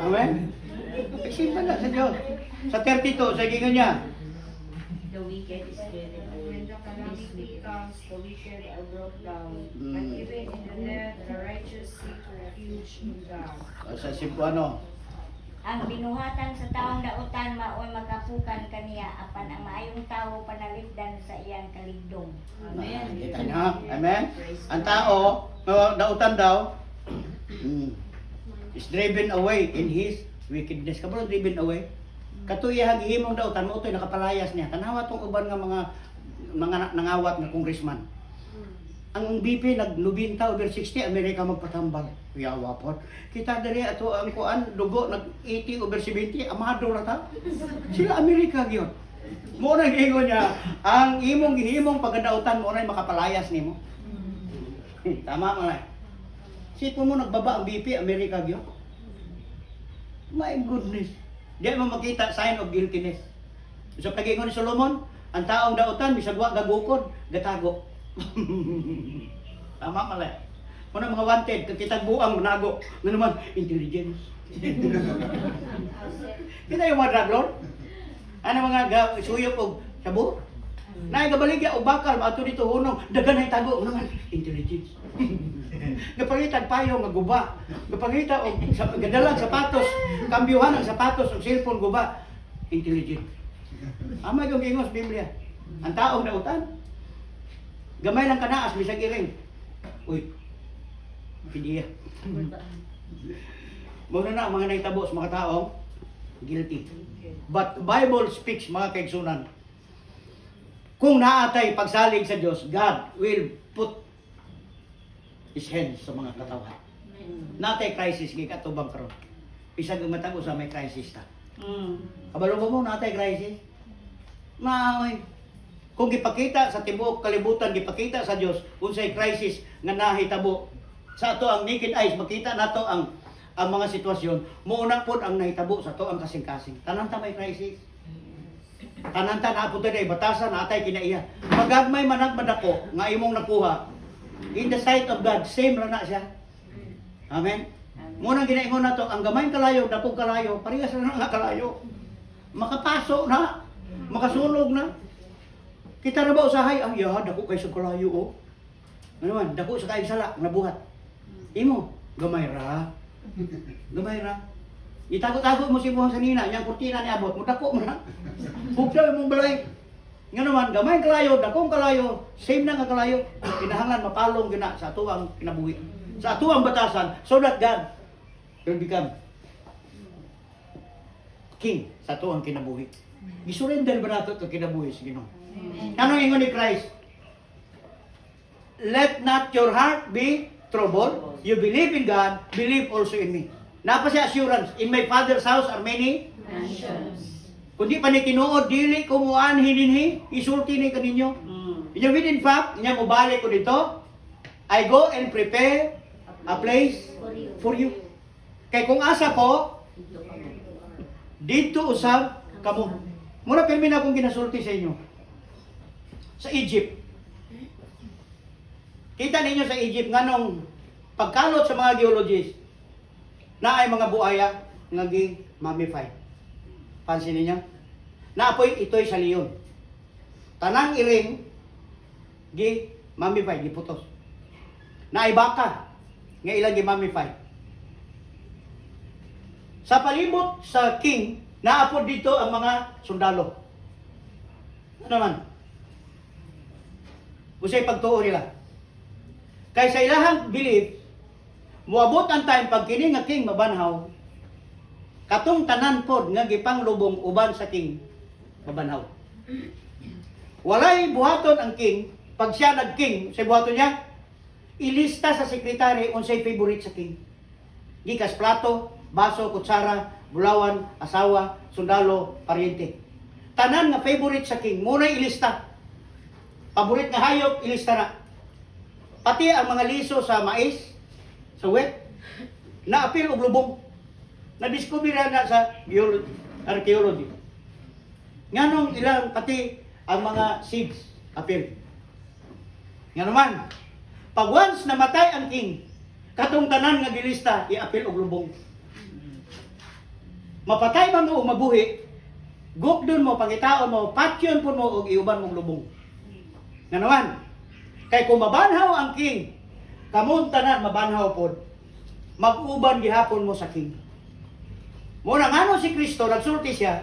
Amen. Pagsimba na sa Diyos. Sa 32, sa gingan niya. The wicked is very when the calamity comes, the wicked are brought down. But even in the death, the righteous seek refuge in God. Sa Cebuano. Ang binuhatan sa taong dautan maoy makapukan kaniya apan ang maayong tao panalipdan sa iyang kaligdong. Amen. Kita nyo? Amen. Ang tao, dautan daw, is driven away in his wickedness. Kabalo driven away? Katuya himong daw tan mo toy nakapalayas niya. Tanawa tong uban nga mga nangawat nga congressman. Ang BP nag 90 over 60 Amerika magpatambal. Yawa po. Kita diri ato ang kuan dugo nag 80 over 70 amado ra ta. Sila Amerika gyud. Mo na gingon niya, ang imong gihimong pagkadautan mo na makapalayas nimo. Tama man. Sipon mo nagbaba ang BP Amerika gyud. My goodness. Di mo makita sign of guiltiness. So pagingon ni Solomon, ang taong dautan bisag wa gagukod, gatago. Tama pala. Muna mga wanted, kakitag buang nago. Nga naman, intelligence. Kita yung mga drug lord? Ano mga suyop o sabu? Naigabalik o bakal, maato dito hunong, dagan na itago. Nga naman, intelligence. Gapangitag payo nga guba. Gapangita o gadalang sapatos, kambyuhan ang sapatos o cellphone guba. Intelligence. Amay yung gingos Biblia. Ang taong dautan, gamay lang kanaas, bisag iring. Uy, pidiya. Muna na ang mga naitabo sa mga taong guilty. But Bible speaks, mga kaigsunan, kung naatay pagsalig sa Diyos, God will put His hands sa mga katawan. Natay crisis, gikatubang karon. Bisag matabo sa may crisis ta. Kabalo mo natay crisis? Maoy. Kung gipakita sa tibuok kalibutan, gipakita sa Dios unsay crisis nga nahitabo sa ato ang naked eyes, makita nato ang mga sitwasyon, muuna pod ang nahitabo sa ato ang kasing-kasing. Tanan ta may crisis. Tanan ta naapod tay batasan atay kinaiya. Magagmay manag madako nga imong nakuha. In the sight of God, same ra na siya. Amen. Muna ginaingon nato ang gamay kalayo, dakog kalayo, parehas ra na nga kalayo. Makapaso na, makasunog na. Kita na ba usahay? Ang yahan, dako kay sa kalayo o. Ano man, dako sa kaing sala, nabuhat. Imo, gamay ra. Gamay ra. Itago-tago mo si buhang sanina, yung kurtina ni abot, mo dako mo na. Bugdaw mong balay. Nga naman, gamay kalayo, dakong kalayo, same na nga kalayo. Kinahanglan mapalong gina sa atuang kinabuhi. Sa atuang batasan, so that God will become king sa atuang kinabuhi. Gisurrender ba nato ito kinabuhi sa Ginoo? Ano ingon ni Christ? Let not your heart be troubled. You believe in God, believe also in me. Napa siya assurance, in my Father's house are many mansions. Kundi pa ni tinuod, dili ko muan hininhi, isulti ni kaninyo. In fact, inya mo balik ko dito, I go and prepare a place for you. Kay kung asa ko, dito usab kamo. Mura pirmi na akong ginasulti sa inyo. Sa Egypt. Kita ninyo sa Egypt nganong pagkalot sa mga geologists na ay mga buaya nga gi-mummify. Pansin ninyo? Naapoy ito'y sa leon. Tanang iring gi-mummify, giputos. Na ay baka nga ilang gi-mummify. Sa palibot sa king, naapod dito ang mga sundalo. Ano naman? Usay pagtuo nila. Kay sa ilahang belief, muabot ang time pag kini nga king mabanhaw, katong tanan pod nga gipanglubong uban sa king mabanhaw. Walay buhaton ang king, pag siya nag-king, sa buhaton niya, ilista sa sekretary unsay favorite sa king. Gikas plato, baso, kutsara, bulawan, asawa, sundalo, paryente. Tanan nga favorite sa king, muna ilista. Paborit nga hayop, ilista na. Pati ang mga liso sa mais, sa wet, naapil og lubong. Na-discover na sa archaeology. Nganong ilang pati ang mga seeds apil. Nga naman, pag once namatay ang king, katong tanan nga gilista, iapil og lubong. Mapatay man mo o mabuhi, gukdon mo, pangitaon mo, patyon po mo og iuban mong lubong. Nga naman, kay kung mabanhaw ang king, kamon tanan mabanhaw pod, mag-uban gihapon mo sa king. Muna ngano si Kristo, nagsulti siya,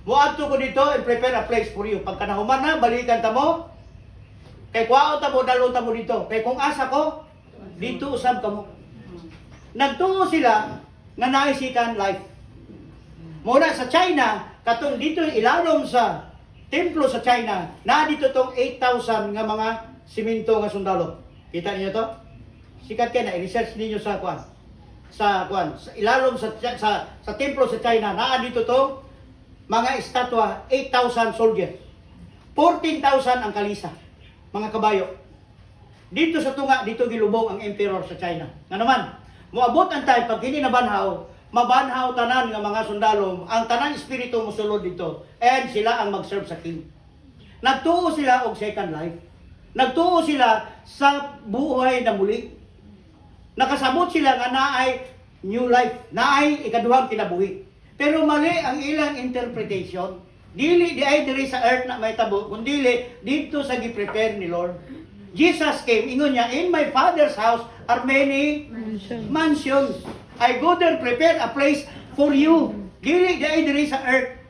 muadto ko dito and prepare a place for you. Pagka nahuman na, balikan ta mo, kay kuwao ta mo, dalo ta mo dito. Kay kung asa ko, dito usab ka mo. Nagtuo sila nga naisikan life. Muna sa China, katong dito ilalom sa templo sa China, na dito tong 8,000 nga mga simento nga sundalo. Kita niyo to? Sikat kay na i-research ninyo sa kuan. Sa ilalom sa templo sa China, na dito to mga estatwa 8,000 soldiers. 14,000 ang kalisa, mga kabayo. Dito sa tunga, dito gilubong ang emperor sa China. Nga naman, moabot ang time, pag hindi nabanhaw, mabanhaw tanan nga mga sundalo, ang tanang espiritu musulod dito, and sila ang mag-serve sa king. Nagtuo sila og second life. Nagtuo sila sa buhay na muli. Nakasabot sila nga naay new life, naay ikaduhang kinabuhi. Pero mali ang ilang interpretation. Dili di ay diri sa earth na may tabo, kundi dito sa gi-prepare ni Lord. Jesus came, ingon niya, in my Father's house are many mansions. I go there prepare a place for you. Dili di ay diri sa earth.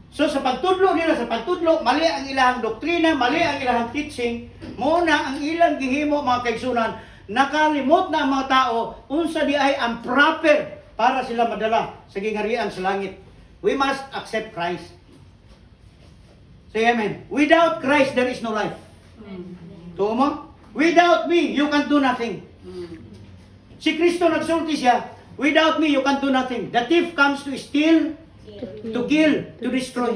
So sa pagtudlo nila, mali ang ilang doktrina, mali ang ilang teaching, muna ang ilang gihimo mga kaigsunan, nakalimot na ang mga tao, unsa di ay ang proper para sila madala sa gingarian sa langit. We must accept Christ. Say amen. Without Christ, there is no life. Tuo mo? Without me, you can do nothing. Si Kristo nagsulti siya, without me, you can do nothing. The thief comes to steal, to kill, to destroy.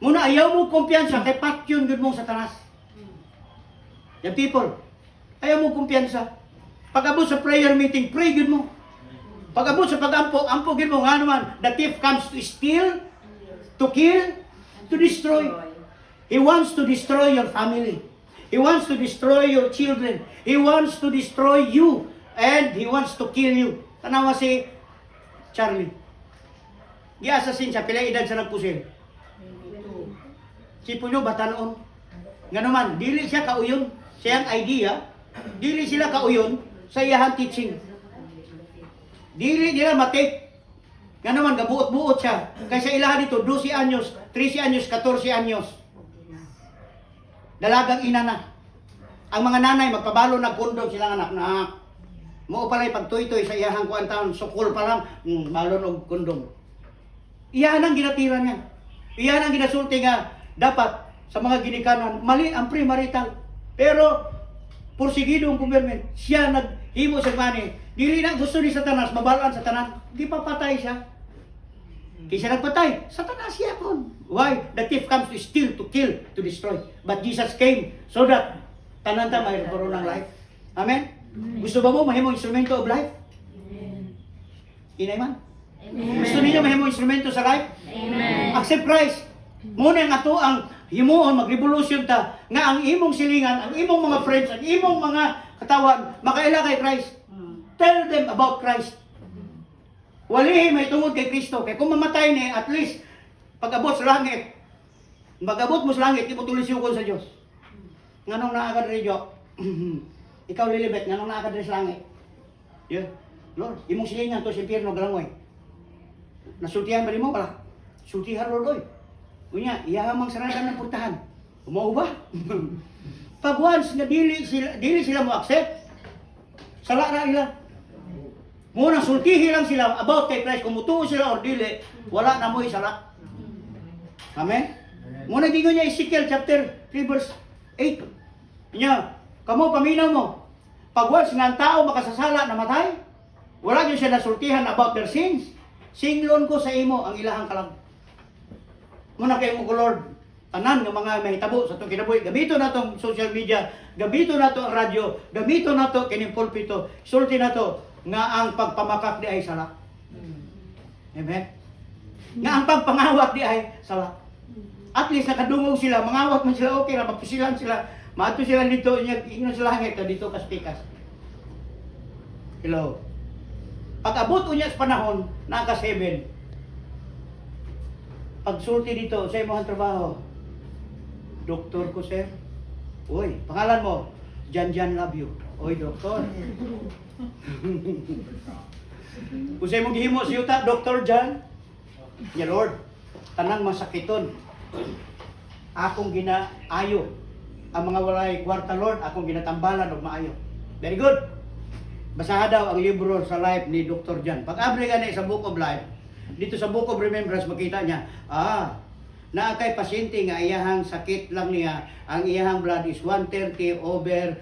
Muna ayaw mo kumpiyansa, kay patyon gud mong satanas. The people, ayaw mo kumpiyansa. Pag-abot sa prayer meeting, pray gud mo. Pag-abot sa pag-ampo, ampo gud mo. Nga naman, the thief comes to steal, to kill, to destroy. He wants to destroy your family. He wants to destroy your children. He wants to destroy you. And he wants to kill you. Tanawa si Charlie. Gi-assassin siya, pila edad sa nagpusil. Si Puno Batanon. Nga naman, dili siya kauyon. Siyang idea, dili sila kauyon sa iyahang teaching. Dili nila matik. Nga naman, gabuot-buot siya. Kaysa ilahan dito, 12 anyos, 13 anyos, 14 anyos. Dalagang ina na. Ang mga nanay, magpabalo na kondom silang anak na mo pala'y pagtuy-tuy sa iyahang kuan taon, sukul pa lang, balon og kondom. Iyan ang ginatira niya. Iyan ang ginasulti nga dapat sa mga ginikanan, mali ang premarital. Pero, porsigido ang government, siya naghimo sa mani. Dili na gusto ni Satanas, mabalaan sa tanan. Di pa patay siya. Kaya nagpatay, Satanas siya kon. Why? The thief comes to steal, to kill, to destroy. But Jesus came so that tanan ta may ng life. Amen? Gusto ba mo mahimong instrumento of life? Inay man? Gusto niyo mahimong instrumento sa life? Amen. Accept Christ. Muna ang ato ang himuon, mag-revolution ta, nga ang imong silingan, ang imong mga friends, ang imong mga katawan, makaila kay Christ. Tell them about Christ. Wali may tungod kay Kristo. Kaya kung mamatay ni, at least, pag-abot sa langit, mag-abot mo sa langit, di mo tulisiyukon sa Diyos. Nganong naagad rin, Jo? Ikaw, Lilibet, nganong naagad rin sa langit? Yun. Lord, imong silingan to sa impyerno, galangoy. Nasultihan ba rin mo? Wala. Sultihan, Lord, oy. Kunya, iyahamang saradan ng purtahan. Umaw ba? Pag once na dili sila mo accept, sala na nila. Muna sultihi lang sila about kay Christ. Kung mutuo sila or dili, wala na mo isala. Amen? Muna gingon niya Ezekiel chapter 3 verse 8. Niya, kamo paminaw mo. Pag once nga ang tao makasasala na matay, wala niyo siya nasultihan about their sins. Singlon ko sa imo ang ilahang kalag. Muna kayo mo ko Lord, tanan ng mga mahitabo sa itong kinabuhi. Gamito na itong social media, gamito na ito ang radyo, gamito na ito kining pulpito, sulti na ito nga ang pagpamakak di ay sala. Amen? Nga ang pagpangawat di ay sala. At least nakadungog sila, mangawat man sila, okay na, mapisilan sila, maato sila dito, ingon sa langit, dito kaspikas. Hello? Pag-abot unya sa panahon, naka-7, pagsulti dito sa imong trabaho, doktor ko sir. Uy, pangalan mo? Jan love you. Uy, doktor. Kung sa imong gihimo si yuta, Dr. Jan, ya Lord, tanang masakiton. Akong ginaayo. Ang mga walay kwarta Lord, akong ginatambalan og maayo. Very good. Basaha daw ang libro sa life ni Dr. Jan. Pag-abri ka na sa Book of Life, Dito sa Book of Remembrance, makita niya, na kay pasyente nga iyahang sakit lang niya, ang iyahang blood is 130/90.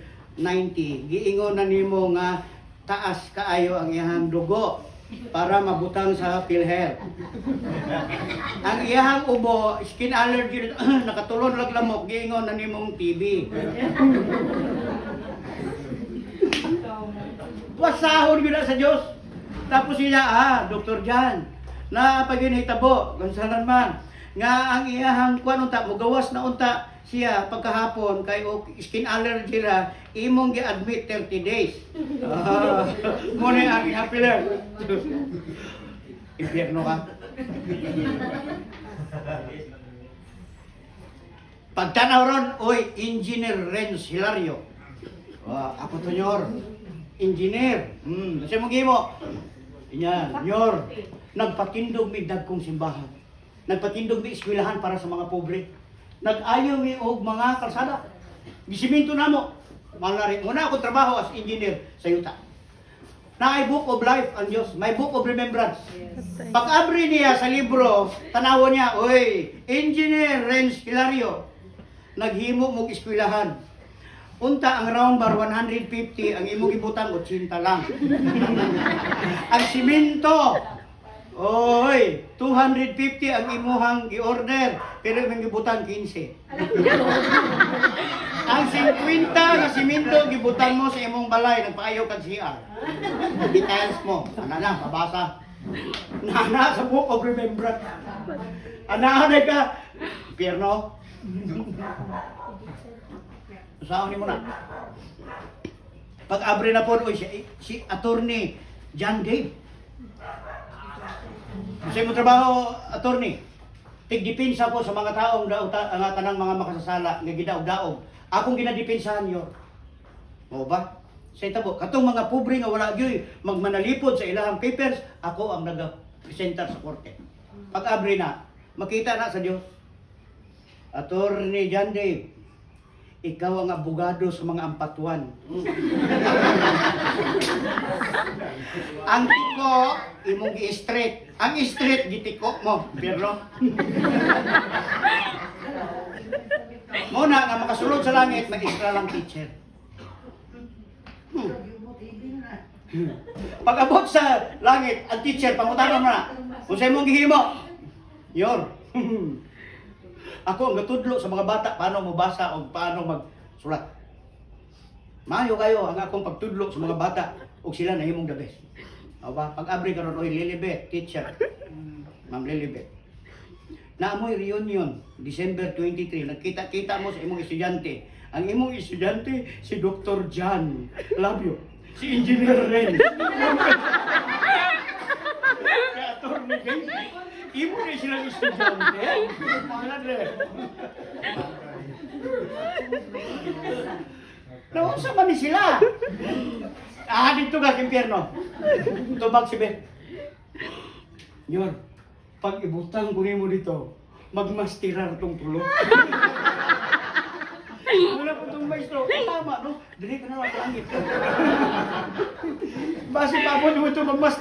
Giingon na nimo nga taas kaayo ang iyahang dugo para mabutang sa PhilHealth. Ang iyahang ubo, skin allergy, nakatulon lang lamok, giingon na nimong TB. Wasahon yun na sa Diyos. Tapos siya, Dr. Jan, na pag hinitabo, gansanan man, nga ang iyahang kuan unta, mugawas na unta siya pagkahapon, kay skin allergy ra, imong gi-admit 30 days. Muna ang iyang Impyerno ka. Pagtanaw ron, oy, Engineer Renz Hilario. Ako to, Nyor. Engineer. Kasi mong gimo. Yan, Nyor. Nagpatindog mi dagkong simbahan. Nagpatindog mi eskwelahan para sa mga pobre. Nag-ayaw mi og mga kalsada. Gisiminto namo. Malari. Muna ako trabaho as engineer sa yuta. Na ay Book of Life ang Diyos. May Book of Remembrance. Pag-abri niya sa libro, tanawan niya, oy, Engineer Renz Hilario. Naghimo mong eskwelahan. Unta ang round bar 150, ang imong gibutang 80 lang. Ang simento, oy, 250 ang imuhang gi-order, pero imong gibutang 15. Ang 50 nga simento gibutang mo sa imong balay, nagpaayaw kag CR. Details mo, ana mabasa. Nana sa Book of Remembrance. Ana ka, Pierno. Usaon ni mo na. Pag-abri na po, si attorney John Dave. Kasi mo trabaho, attorney. Tigdipinsa ko sa mga taong tanang mga makasasala, nga gidaog-daog. Akong ginadipinsahan yun. O ba? Sa itabo, katong mga pobre nga wala gyoy magmanalipod sa ilahang papers, ako ang nag-presenter sa korte. Pag-abri na, makita na sa Diyos. Attorney John Dave, ikaw ang abogado sa mga ampatuan. Ang tiko, imong i-straight. Ang straight, gitiko mo. Pero, muna nga makasulod sa langit, mag-extra lang teacher. Pag abot sa langit, ang teacher, pangutanan mo na. Kung sa'yo mong gihimo, yor. Ako ang gatudlo sa mga bata, paano mo basa o paano magsulat. Maayo kayo ang akong pagtudlo sa mga bata o sila na himong the best. O ba? Pag-abri ka ron, oy, Lilibet, teacher. Ma'am Lilibet. Naamoy reunion, December 23, nagkita-kita mo sa imong estudyante. Ang imong estudyante, si Dr. Jan. Love you. Si Engineer Ren. Kaya attorney guys, imo na silang estudyante. Naunsa man ni sila? Dito ka, Impyerno. Tubag si Ben. Nyor, pag ibutang ko mo dito, magmastirar tong tulo. Wala po itong maestro. Tama, no? Dili ka na lang langit. Basi pa mo ito magmastirar.